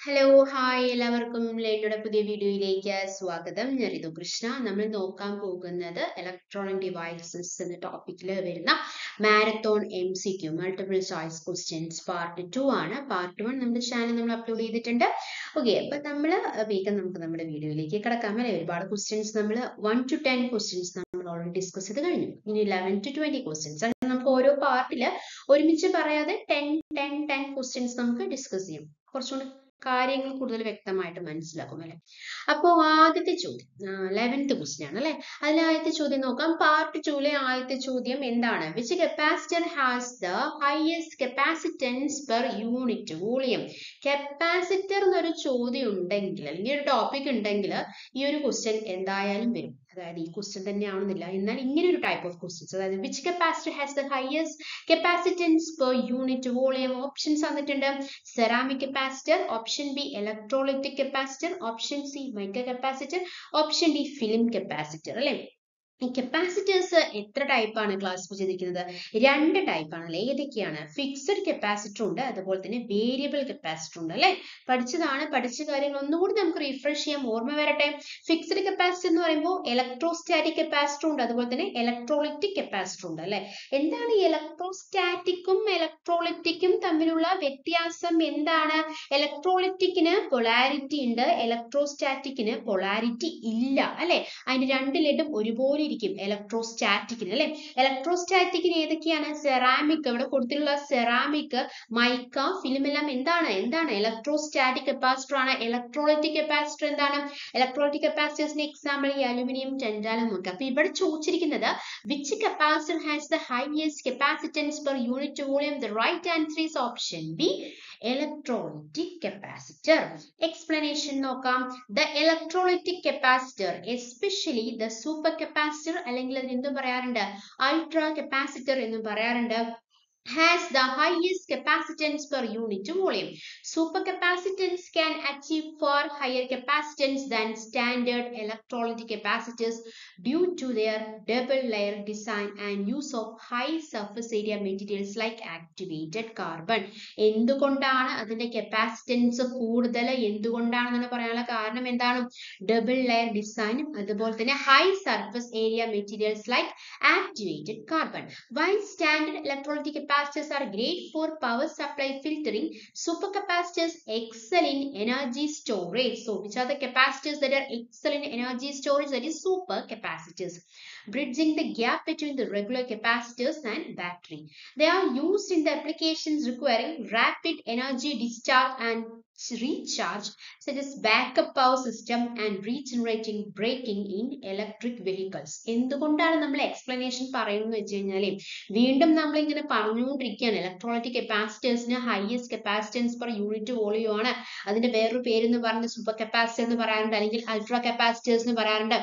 Hello hi എല്ലാവർക്കും ലേറ്റയുടെ പുതിയ വീഡിയോയിലേക്ക് സ്വാഗതം. ഞാൻ റിതു കൃഷ്ണ. നമ്മൾ നോക്കാൻ പോകുന്നത് ഇലക്ട്രോണിക് ഡിവൈസസ് എന്ന ടോപ്പിക്കിൽ വരുന്ന marathon MCQ multiple choice questions part 2 ആണ്. പാർട്ട് 1 നമ്മുടെ ചാനൽ നമ്മൾ അപ്ലോഡ് ചെയ്തിട്ടുണ്ട്. ഓക്കെ, അപ്പൊ നമ്മൾ വേഗം നമുക്ക് നമ്മുടെ വീഡിയോയിലേക്ക് കിടക്കാം. അല്ലെ, ഒരുപാട് ക്വസ്റ്റ്യൻസ് നമ്മൾ 1 to 10 ക്വസ്റ്റ്യൻസ് നമ്മൾ ഓൾറെഡി ഡിസ്കസ് ചെയ്ത് കഴിഞ്ഞു. ഇനി 11 to 20 ക്വസ്റ്റ്യൻസ് അങ്ങനെ നമുക്ക് ഓരോ പാർട്ടിൽ ഒരുമിച്ച് പറയാതെ 10 ക്വസ്റ്റ്യൻസ് നമുക്ക് ഡിസ്കസ് ചെയ്യും. കുറച്ചുകൂടി കാര്യങ്ങൾ കൂടുതൽ വ്യക്തമായിട്ട് മനസ്സിലാക്കും അല്ലെ. അപ്പോ ആദ്യത്തെ ചോദ്യം 11th ക്വസ്റ്റ്യൻ ആണ് അല്ലെ. അതിൽ ആദ്യത്തെ ചോദ്യം നോക്കാം. പാർട്ട് 2ലെ ആദ്യത്തെ ചോദ്യം എന്താണ്? Which capacitor has the highest capacitance per unit volume? Capacitor എന്നൊരു ചോദ്യം ഉണ്ടെങ്കിൽ അല്ലെങ്കിൽ ഒരു ടോപ്പിക് ഉണ്ടെങ്കിൽ ഈ ഒരു ക്വസ്റ്റ്യൻ എന്തായാലും വരും. അതായത് ഈ ക്വസ്റ്റ്യൻ തന്നെ ആവുന്നില്ല, എന്നാൽ ഇങ്ങനെ ഒരു ടൈപ്പ് ഓഫ് ക്വസ്റ്റ്യൻസ്, അതായത് which capacitor has the highest capacitance per unit volume. Options തന്നിട്ടുണ്ട്. Ceramic capacitor, option B electrolytic capacitor, option C mica capacitor, option D film capacitor അല്ലെ. ഈ കപ്പാസിറ്റേഴ്സ് എത്ര ടൈപ്പാണ് ക്ലാസിഫൈ ചെയ്തിരിക്കുന്നത്? 2 ടൈപ്പാണ് അല്ലെ. ഏതൊക്കെയാണ്? ഫിക്സഡ് കപ്പാസിറ്റർ ഉണ്ട്, അതുപോലെ തന്നെ വേരിയബിൾ കപ്പാസിറ്റർ ഉണ്ട് അല്ലെ. പഠിച്ചതാണ്, പഠിച്ച കാര്യങ്ങൾ ഒന്നുകൂടി നമുക്ക് റീഫ്രഷ് ചെയ്യാം, ഓർമ്മ വരട്ടെ. ഫിക്സഡ് കപ്പാസിറ്റർ എന്ന് പറയുമ്പോൾ ഇലക്ട്രോസ്റ്റാറ്റിക് കപ്പാസിറ്റർ ഉണ്ട്, അതുപോലെ തന്നെ ഇലക്ട്രോലൈറ്റിക് കപ്പാസിറ്റർ ഉണ്ട് അല്ലെ. എന്താണ് ഈ ഇലക്ട്രോസ്റ്റാറ്റിക്കും ഇലക്ട്രോലൈറ്റിക്കും തമ്മിലുള്ള വ്യത്യാസം എന്താണ്? ഇലക്ട്രോലൈറ്റിക്കിന് പൊളാരിറ്റി ഉണ്ട്, ഇലക്ട്രോസ്റ്റാറ്റിക്കിന് പൊളാരിറ്റി ഇല്ല അല്ലെ. അതിന് രണ്ടിലും ഒരുപോലെ ഇരിക്കും ഇലക്ട്രോസ്റ്റാറ്റിക്കിന് അല്ലെ. ഇലക്ട്രോസ്റ്റാറ്റിക്കിന് ഏതൊക്കെയാണ്? സെറാമിക്, ഇവിടെ കൊടുത്തിട്ടുള്ള സെറാമിക്, മൈക്ക, ഫിലിം എല്ലാം എന്താണ് ഇലക്ട്രോസ്റ്റാറ്റിക് കപ്പാസിറ്റർ ആണ്. ഇലക്ട്രോലൈറ്റിക് കപ്പാസിറ്റർ എന്താണ്? ഇലക്ട്രോലൈറ്റിക് കപ്പാസിറ്റേഴ്സിന് എക്സാമ്പിൾ ഈ അലുമിനിയം, ടെൻഡാലം ഒക്കെ. അപ്പൊ ഇവിടെ ചോദിച്ചിരിക്കുന്നത് which capacitor has the highest capacitance per unit volume? The right answer is option B electrolytic capacitor. Explanation നോക്കാം. The electrolytic capacitor, especially the super capacitor, അല്ലെങ്കിൽ അതിന് എന്തും പറയാറുണ്ട്? അൾട്രാ കപ്പാസിറ്റർ എന്നും പറയാറുണ്ട്, has the highest capacitance per unit volume. Supercapacitance can achieve far higher capacitance than standard electrolytic capacitors due to their double layer design and use of high surface area materials like activated carbon. എന്തുകൊണ്ടാണ് അതിന്റെ capacitance കൂടുതൽ? എന്തുകൊണ്ടാണെന്ന് പറയാനുള്ള കാരണം എന്താണ്? Double layer ഡിസൈനും അതുപോലെ തന്നെ high surface area materials like activated carbon. While standard electrolytic capacitors are great for power supply filtering, supercapacitors excel in energy storage. So, which are the capacitors that are excel in energy storage? That is supercapacitors, bridging the gap between the regular capacitors and battery. They are used in the applications requiring rapid energy discharge and recharge, such as backup power system and regenerating braking in electric vehicles. എന്തുകൊണ്ടാണ് നമ്മൾ explanation പറയുന്നത് വെച്ച് കഴിഞ്ഞാൽ വീണ്ടും നമ്മൾ ഇങ്ങനെ പറഞ്ഞുകൊണ്ടിരിക്കുകയാണ്. Electrolytic കപ്പാസിറ്റേഴ്സിന് highest capacitance per unit volume ആണ്. അതിന്റെ വേറൊരു പേരെന്ന് പറയുന്നത് സൂപ്പർ കപ്പാസിറ്റർ എന്ന് പറയാറുണ്ട്, അല്ലെങ്കിൽ അൾട്രാ കപ്പാസിറ്റേഴ്സ് എന്ന് പറയാറുണ്ട്.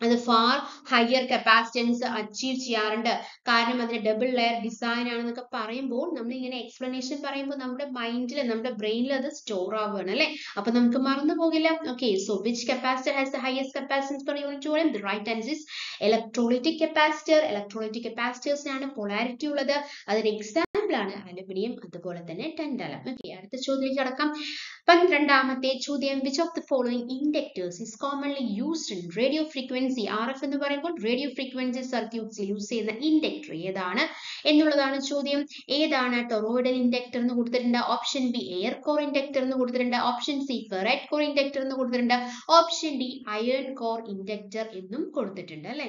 അത് ഫാർ ഹയർ കപ്പാസിറ്റൻസ് അച്ചീവ് ചെയ്യാറുണ്ട്, കാരണം അതിന്റെ ഡബിൾ ലെയർ ഡിസൈൻ ആണെന്നൊക്കെ പറയുമ്പോൾ നമ്മൾ ഇങ്ങനെ എക്സ്പ്ലനേഷൻ പറയുമ്പോൾ നമ്മുടെ മൈൻഡിൽ, നമ്മുടെ ബ്രെയിനിൽ അത് സ്റ്റോർ ആവുകയാണ് അല്ലെ. അപ്പൊ നമുക്ക് മറന്നു പോകില്ല. Okay, so which capacitor has the highest capacitance per unit volume? The right answer is electrolytic capacitor. Electrolytic കപ്പാസിറ്റേഴ്സിനാണ് പൊളാരിറ്റി ഉള്ളത്. അതിന് എക്സാമ്പിൾ ആണ് അലുമിനിയം, അതുപോലെ തന്നെ ടെൻഡാലം. ഓക്കെ, അടുത്ത ചോദ്യം കടക്കാം. 12ാമത്തെ ചോദ്യം. Which of the following inductors is commonly used in radio frequency? RF എന്ന് പറയുമ്പോൾ റേഡിയോ ഫ്രീക്വൻസി സർക്യൂട്ട്സിൽ യൂസ് ചെയ്യുന്ന ഇൻഡക്ടർ ഏതാണ് എന്നുള്ളതാണ് ചോദ്യം. ഏതാണ്? ടൊറോയിഡൽ ഇൻഡക്ടർ എന്ന് കൊടുത്തിട്ടുണ്ട്, option B air core inductor എന്ന് കൊടുത്തിട്ടുണ്ട്, option C ferrite core inductor എന്ന് കൊടുത്തിട്ടുണ്ട്, option D iron core inductor എന്നും കൊടുത്തിട്ടുണ്ട് അല്ലെ.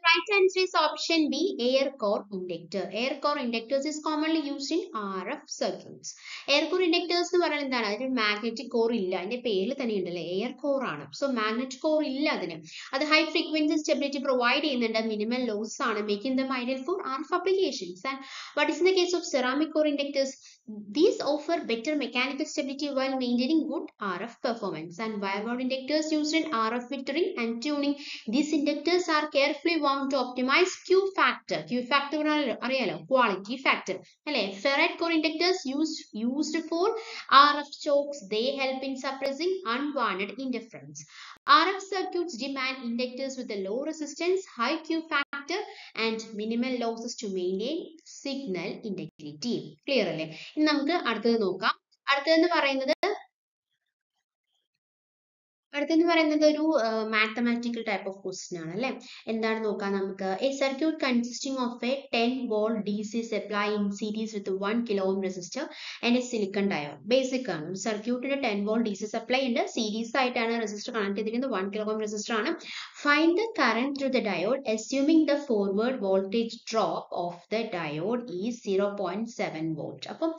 Right answer is option B, air core inductor. Air core inductors is commonly used in RF circuits. Air core inductors എന്ന് പറയുന്നത് എന്താണ്? അതിന് മാഗ്നറ്റിക് കോർ ഇല്ല, അതിന്റെ പേര് തന്നെ ഉണ്ടല്ലേ, എയർ കോർ ആണ്. സോ മാഗ്നറ്റിക് കോർ ഇല്ല അതിന്. അത് ഹൈ ഫ്രീക്വൻസി സ്റ്റെബിലിറ്റി പ്രൊവൈഡ് ചെയ്യുന്നുണ്ട്, മിനിമൽ ലോസ് ആണ്, making them ideal four RF applications. And what is in the case of ceramic core inductors? These offer better mechanical stability while maintaining good RF performance. And wire wound inductors used in RF filtering and tuning. These inductors are carefully wound to optimize Q factor. Q factor അറിയാലോ, quality factor അല്ലെ. Ferrite core inductors used for RF chokes. They help in suppressing unwanted interference. RF circuits demand inductors with a low resistance, high Q factor and minimal losses to maintain signal integrity. Clear അല്ലേ? ഇനി നമുക്ക് അടുത്തത് നോക്കാം. അടുത്തതെന്ന് പറയുന്നത് അടുത്തെന്ന് പറയുന്നത് ഒരു മാത്തമാറ്റിക്കൽ ടൈപ്പ് ഓഫ് ക്വസ്റ്റ്യൻ ആണ് അല്ലേ. എന്താണ് നോക്കാം നമുക്ക്. A circuit consisting of a 10V DC supply in series with 1 kilo ohm resistor and a silicon diode. Basic ആണ്. സർക്യൂട്ടിന് 10V DC സപ്ലൈ ഉണ്ട്, സീരീസ് ആയിട്ടാണ് റെസിസ്റ്റർ കണക്ട് ചെയ്തിരിക്കുന്നത്, 1 kilo ohm റെസിസ്റ്റർ ആണ്. Find the current through the diode assuming the forward voltage drop of the diode is 0.7 volt. അപ്പം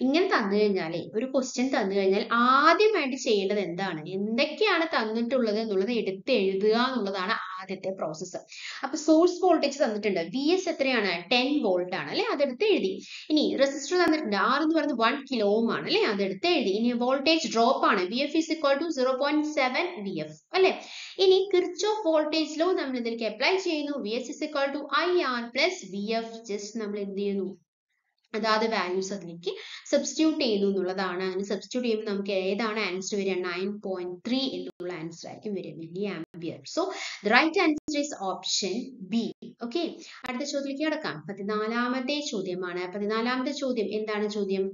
ഇങ്ങനെ തന്നു കഴിഞ്ഞാലേ, ഒരു ക്വസ്റ്റ്യൻ തന്നു കഴിഞ്ഞാൽ ആദ്യമായിട്ട് ചെയ്യേണ്ടത് എന്താണ്, എന്തൊക്കെയാണ് തന്നിട്ടുള്ളത് എന്നുള്ളത് എടുത്ത് എഴുതുക എന്നുള്ളതാണ് ആദ്യത്തെ പ്രോസസ്സ്. അപ്പൊ സോഴ്സ് വോൾട്ടേജ് തന്നിട്ടുണ്ട്, VS എത്രയാണ്, 10V ആണ് അല്ലെ, അതെടുത്ത് എഴുതി. ഇനി റെസിസ്റ്റർ തന്നിട്ടുണ്ട്, R എന്ന് പറയുന്നത് 1 kilo ohm ആണ് അല്ലെ, അതെടുത്ത് എഴുതി. ഇനി വോൾട്ടേജ് ഡ്രോപ്പ് ആണ്, VF is equal to 0.7 VF അല്ലെ. ഇനി കിർച്ചോഫ് വോൾട്ടേജ് ലോ നമ്മൾ ഇതിലേക്ക് അപ്ലൈ ചെയ്യുന്നു, VS is equal to IR plus VF. Just നമ്മൾ എന്ത് ചെയ്യുന്നു, അതാത് വാല്യൂസ് അതിലേക്ക് സബ്സ്റ്റിറ്റ്യൂട്ട് ചെയ്യുന്നു എന്നുള്ളതാണ്. അങ്ങനെ സബ്സ്റ്റിറ്റ്യൂട്ട് ചെയ്യുമ്പോൾ നമുക്ക് ഏതാണ് ആൻസർ വരിക, 9.3 എന്നുള്ള ആൻസർ ആയിരിക്കും വരിക, milli ampere. So the right answer is option B. Okay, അടുത്ത ചോദ്യത്തിലേക്ക് കിടക്കാം. 14ാമത്തെ ചോദ്യമാണ്. 14ാമത്തെ ചോദ്യം എന്താണ് ചോദ്യം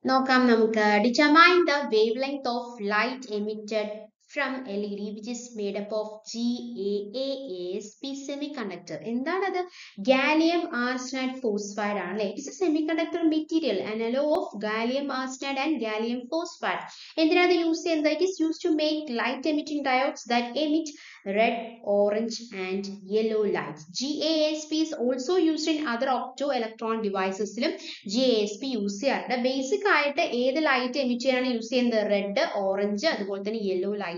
നോക്കാം നമുക്ക്. Determine the wave length of light emitted from LED which is made up of GaAsP semiconductor. എന്താണത്, ഗാലിയം ആർസനൈഡ് ഫോസ്ഫൈഡ് ആണ്. It is a semiconductor material, an alloy of gallium arsenide and gallium phosphide. എന്തിനാണ് use ചെയ്യുന്നത്? It is used to make light emitting diodes that emit red, orange and yellow lights. GaAsP is also used in other optoelectronic devices. GaAsP use ചെയ്യാറുണ്ട്. Basic ആയിട്ട് ഏത് light emit ചെയ്യാനാണ് use ചെയ്യുന്നത്, red, orange, അതുപോലെ തന്നെ yellow light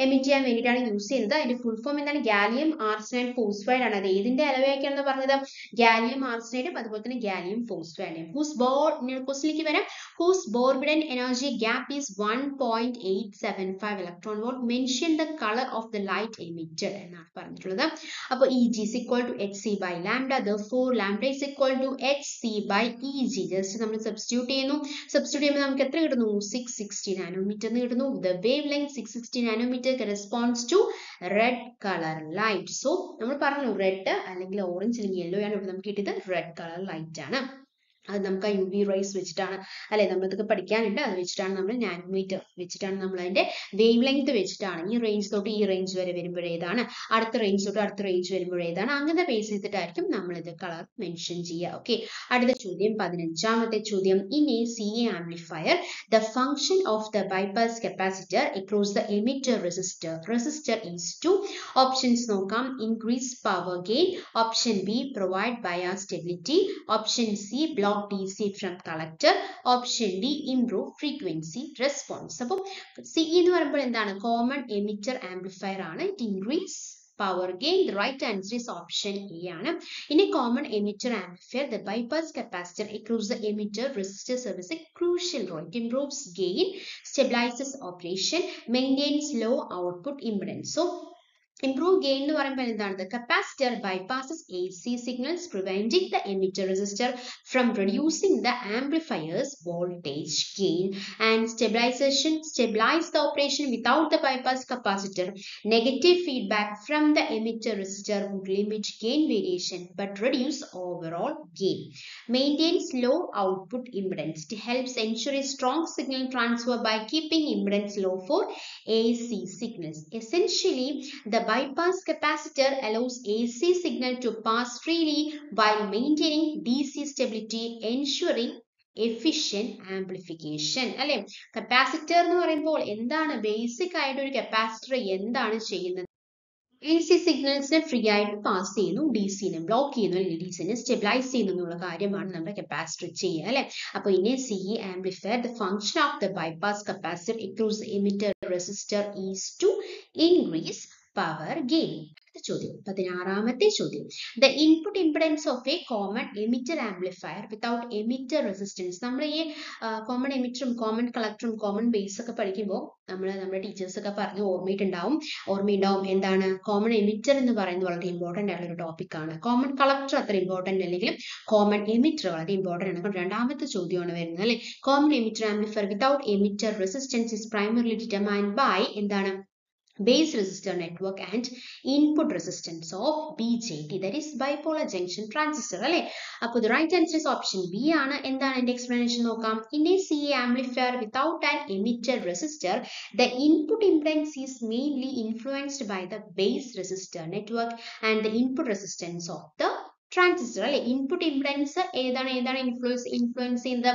emit ചെയ്യാൻ വേണ്ടിയിട്ടാണ് use ചെയ്യുന്നത്. അതിന്റെ ഫുൾ ഫോം എന്താണ്, ഗാലിയം ആർസനൈഡ് ഫോസ്ഫൈഡ് ആണ്. അത് ഏതിന്റെ അലോയാണെന്ന് പറഞ്ഞത്, ഗാലിയം ആർസനൈഡും അതുപോലെ തന്നെ ഗാലിയം ഫോസ്ഫൈഡും. ക്വസ്റ്റിലേക്ക് വരാം. whose Borbidden energy gap is 1.875 electron volt. Mention the color of the light emitted എന്നാണ് പറഞ്ഞിട്ടുള്ളത്. അപ്പോൾ EG is equal to hc by lambda. Therefore lambda is equal to hc by EG. Just നമ്മൾ substitute ചെയ്യുന്നു. Substitute ചെയ്യുമ്പോൾ നമുക്ക് എത്ര കിട്ടുന്നു, 660 nanometre എന്ന് കിട്ടുന്നു. The wavelength 660 nanometer corresponds to red color light. So നമ്മൾ പറഞ്ഞു റെഡ് അല്ലെങ്കിൽ ഓറഞ്ച് അല്ലെങ്കിൽ യെല്ലോ ആണ് ഇവിടെ നമുക്ക് കിട്ടിയത്, റെഡ് കളർ ലൈറ്റ് ആണ്. അത് നമുക്ക് ആ UV റേസ് വെച്ചിട്ടാണ് അല്ലെ, നമ്മളിതൊക്കെ പഠിക്കാനുണ്ട്. അത് വെച്ചിട്ടാണ് നമ്മൾ നാനോമീറ്റർ വെച്ചിട്ടാണ് നമ്മൾ അതിന്റെ വേവ് ലെങ്ത് വെച്ചിട്ടാണ് ഈ റേഞ്ച് തൊട്ട് ഈ റേഞ്ച് വരെ വരുമ്പോഴേതാണ്, അടുത്ത റേഞ്ച് തൊട്ട് അടുത്ത റേഞ്ച് വരുമ്പോഴേതാണ്, അങ്ങനെ ബേസ് ചെയ്തിട്ടായിരിക്കും നമ്മൾ ഇത് കളർ മെൻഷൻ ചെയ്യുക. ഓക്കെ, അടുത്ത ചോദ്യം 15ാമത്തെ ചോദ്യം. In A CA amplifier the function of the bypass capacitor across the emitter resistor is to. Options നോക്കാം. Increase power gain. Option B provide bias stability. Option C block DC from collector. Option D improve frequency response. അപ്പോൾ CE എന്ന് പറയുമ്പോൾ എന്താണ്, common emitter amplifier ആണ്. It increase power gain. The right answer is option A ആണ്. In a common emitter amplifier, the bypass capacitor across the emitter resistor serves a crucial role. It improves gain, stabilizes operation, maintains low output impedance. So improve gain എന്ന് പറയുമ്പോൾ എന്താണ്, the capacitor bypasses AC signals, preventing the emitter resistor from reducing the amplifier's voltage gain, and stabilize the operation without the bypass capacitor. Negative feedback from the emitter resistor would limit gain variation but reduce overall gain. Maintains low output impedance. It helps ensure a strong signal transfer by keeping impedance low for AC signals. Essentially, the bypass capacitor allows AC signal to pass freely while maintaining DC stability, ensuring efficient amplification. അല്ലെ, capacitor എന്ന് പറയുമ്പോൾ എന്താണ്, basic ആയിട്ട് ഒരു capacitor എന്താണ് ചെയ്യുന്നത്, AC സിഗ്നൽസിനെ free ആയിട്ട് pass ചെയ്യുന്നു, DCനെ ബ്ലോക്ക് ചെയ്യുന്നു, അല്ലെങ്കിൽ DCനെ സ്റ്റെബിലൈസ് ചെയ്യുന്നു എന്നുള്ള കാര്യമാണ് നമ്മുടെ കപ്പാസിറ്റർ ചെയ്യുക അല്ലെ. അപ്പോൾ ഇനി CE amplifier, the function of the bypass capacitor across the emitter resistor is to increase power gain. ചോദ്യം 16ാമത്തെ ചോദ്യം. The input impedance of a common emitter amplifier without emitter resistance. നമ്മൾ ഈ കോമൺ എമിറ്ററും കോമൺ കളക്ടറും കോമൺ ബേസ് ഒക്കെ പഠിക്കുമ്പോൾ നമ്മുടെ teachers ഒക്കെ പറഞ്ഞ് ഓർമ്മയുണ്ടാവും എന്താണ്, കോമൺ എമിറ്റർ എന്ന് പറയുന്നത് വളരെ ഇമ്പോർട്ടന്റ് ആയിട്ടുള്ള ഒരു ടോപ്പിക് ആണ്. കോമൺ കളക്ടർ അത്ര ഇമ്പോർട്ടന്റ് അല്ലെങ്കിലും കോമൺ എമിറ്റർ വളരെ ഇമ്പോർട്ടന്റ് ആണ്. രണ്ടാമത്തെ ചോദ്യമാണ് വരുന്നത് അല്ലെ. Common emitter amplifier without emitter resistance is primarily determined by എന്താണ്, base resistor network and input resistance of BJT, that is bipolar junction transistor അല്ലേ. അപ്പോൾ the right answer is option B ആണ്. എന്താണ് അതിന്റെ explanation നോക്കാം. In a CA amplifier without an emitter resistor, the input impedance is mainly influenced by the base resistor network and the input resistance of the transistor അല്ലെ. Input impedance ഏതാണ് influence ചെയ്യുന്ന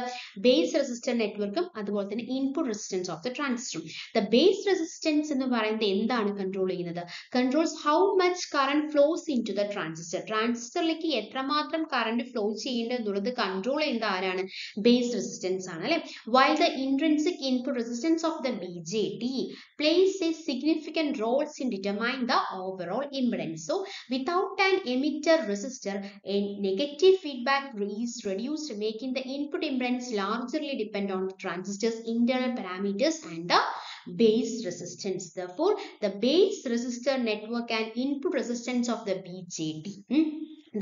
base resistor നെറ്റ്വർക്കും അതുപോലെ തന്നെ input resistance of the ട്രാൻസിസ്റ്ററും. The base resistance എന്ന് പറയുന്നത് എന്താണ് കൺട്രോൾ ചെയ്യുന്നത്? Controls how much current flows into the transistor. ട്രാൻസിസ്റ്ററിലേക്ക് എത്രമാത്രം കറന്റ് ഫ്ലോ ചെയ്യേണ്ടത് എന്നുള്ളത് കൺട്രോൾ ചെയ്യുന്നത് ആരാണ്? ബേസ് റെസിസ്റ്റൻസ് ആണ് അല്ലെ. While the intrinsic input resistance of the BJT plays a significant roles in determining the overall impedance. So without an emitter resistor, a negative feedback is reduced, making the input impedance largely depend on the transistor's internal parameters and the base resistance. Therefore, the base resistor network and input resistance of the BJT.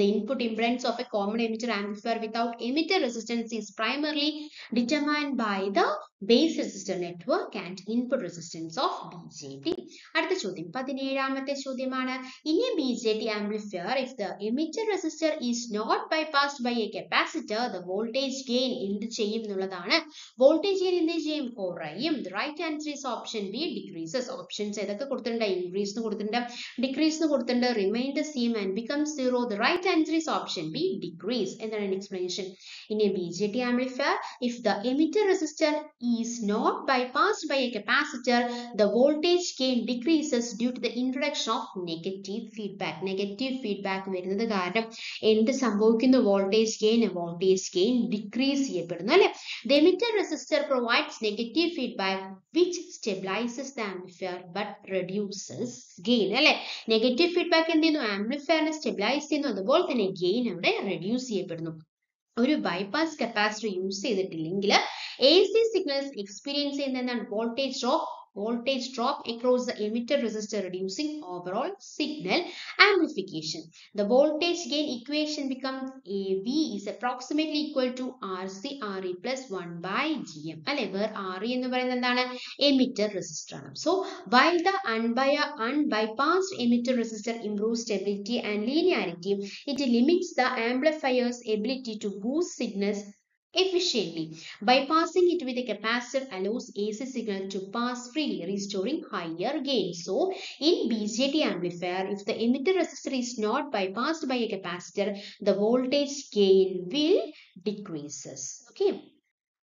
The input impedance of a common emitter amplifier without emitter resistance is primarily determined by the base resistor network and input resistance of BJT. അടുത്ത ചോദ്യം 17ാമത്തെ ചോദ്യമാണ്. In a BJT amplifier, if the emitter resistor is not bypassed by a capacitor, the voltage gain എന്ത് ചെയ്യും എന്നുള്ളതാണ്. Voltage gain എന്ത് ചെയ്യും? കുറയും. The right answer is option B, decreases. Options ഏതൊക്കെ കൊടുത്തിട്ടുണ്ട്? ഇൻക്രീസ് കൊടുത്തിട്ടുണ്ട്, ഡിക്രീസ് കൊടുത്തിട്ടുണ്ട്, reminder same and becomes zero. The right answer is option B, decrease. എന്താണ് explanation? In a BJT amplifier, if the emitter resistor is not bypassed by a capacitor, the voltage gain decreases due to the introduction of negative feedback. Negative feedback വരുന്നത് കാരണം എന്ത് സംഭവിക്കുന്നു? Voltage gain decrease ചെയ്യപ്പെടുന്നു അല്ലെ. The emitter resistor provides negative feedback which stabilizes the amplifier but reduces gain അല്ലെ. Negative feedback എന്ത് ചെയ്യുന്നു? ആംപ്ലിഫയറിനെ stabilise ചെയ്യുന്നു, അതുപോലെ തന്നെ ഗെയിൻ അവിടെ റെഡ്യൂസ് ചെയ്യപ്പെടുന്നു. ഒരു ബൈപാസ് കപ്പാസിറ്റർ യൂസ് ചെയ്തിട്ടില്ലെങ്കിൽ AC സിഗ്നൽസ് എക്സ്പീരിയൻസ് ചെയ്യുന്ന എന്താണ്? voltage drop across the emitter resistor, reducing overall signal amplification. The voltage gain equation becomes AV is approximately equal to RC RE plus 1 by GM അല്ലെ. where RE എന്ന് പറയുന്നത് എന്താണ്? emitter resistor ആണ്. So while the unbypassed emitter resistor improves stability and linearity, it limits the amplifier's ability to boost signals efficiently. Bypassing it with a capacitor allows AC signal to pass freely, restoring higher gain. So, in BJT amplifier, if the emitter resistor is not bypassed by a capacitor, the voltage gain will decreases. Okay.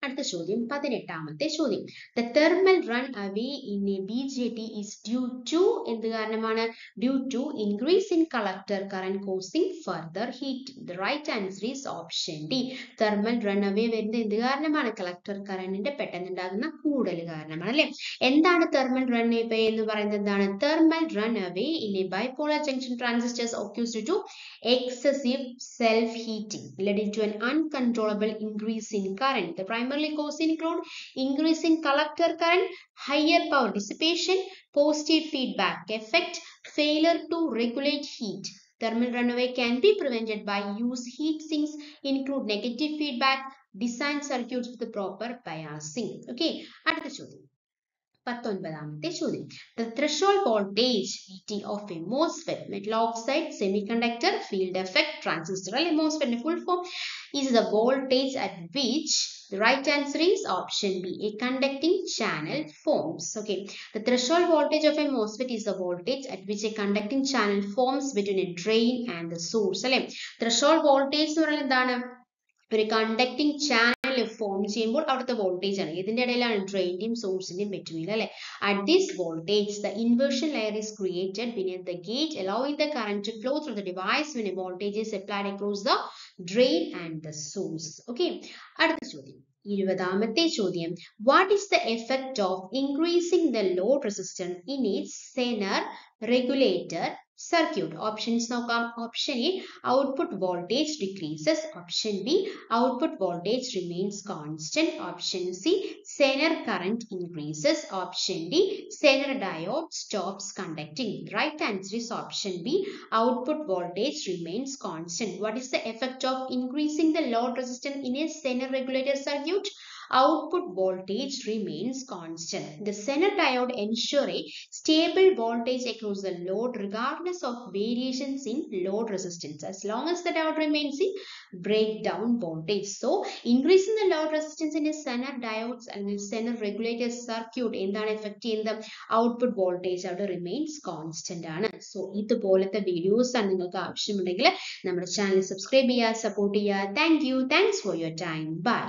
അടുത്ത ചോദ്യം 18ാമത്തെ ചോദ്യം. The thermal run away in a BJT is due to എന്ത് കാരണമാണ്? Due to increase in collector current causing further heat. The right answer is option D. Thermal run away വരുന്നത് എന്ത് കാരണമാണ്? Collector കറന്റിന്റെ പെട്ടെന്നുണ്ടാകുന്ന കൂടുതൽ കാരണമാണ് അല്ലെ. എന്താണ് thermal run away എന്ന് പറയുന്നത്? എന്താണ്? Thermal run away in a bipolar junction transistors occurs due to excessive self-heating leading to an uncontrollable increase in current. The primary cause include increasing collector current, higher power dissipation, positive feedback effect, failure to regulate heat. Thermal runaway can be prevented by use heat sinks, include negative feedback, design circuits with the proper biasing. Okay, അടുത്ത ചോദ്യം 19ാമത്തെ ചോദ്യം. The threshold voltage VT of a MOSFET, metal oxide semiconductor field effect transistor അല്ലെ. MOSFET full form is the voltage at which the right answer is option B, a conducting channel forms. Okay, the threshold voltage of a MOSFET is the voltage at which a conducting channel forms between a drain and the source അല്ലെ. threshold voltage എന്ന് പറയുന്നത് എന്താണ്? ഒരു conducting channel form ചെയ്യുമ്പോൾ അവിടുത്തെ voltage ആണ്. ഇതിന്റെ ഇടയിലാണ് ഡ്രെയിന്റെയും സോഴ്സിന്റെയും ബിറ്റ്വീൻ അല്ലെ. At this voltage, the inversion layer is created beneath the gate, allowing the current to flow through the device when a voltage is applied across the drain and the source. Okay, അടുത്ത ചോദ്യം 20ാമത്തെ ചോദ്യം. What is the effect of increasing the load resistance in its Zener regulator circuit? Options നോക്കാം. Option A, output voltage decreases. Option B, output voltage remains constant. Option C, Zener current increases. Option D, Zener diode stops conducting. The right answer is option B, output voltage remains constant. What is the effect of increasing the load resistance in a Zener regulator circuit? output voltage remains constant. The Zener diode ensure a stable voltage across the load regardless of variations in load resistance as long as the diode remains in breakdown voltage. So increasing the load resistance in a Zener diodes and Zener regulator circuit എന്താണ് effect ചെയ്യുന്നത് output voltage അവിടെ remains constant ആണ്. So ഇതുപോലത്തെ videos ആണ് നിങ്ങൾക്ക് ആവശ്യമുണ്ടെങ്കിൽ നമ്മുടെ channel subscribe ചെയ്യുക, സപ്പോർട്ട് ചെയ്യുക. Thank you, thanks for your time, by.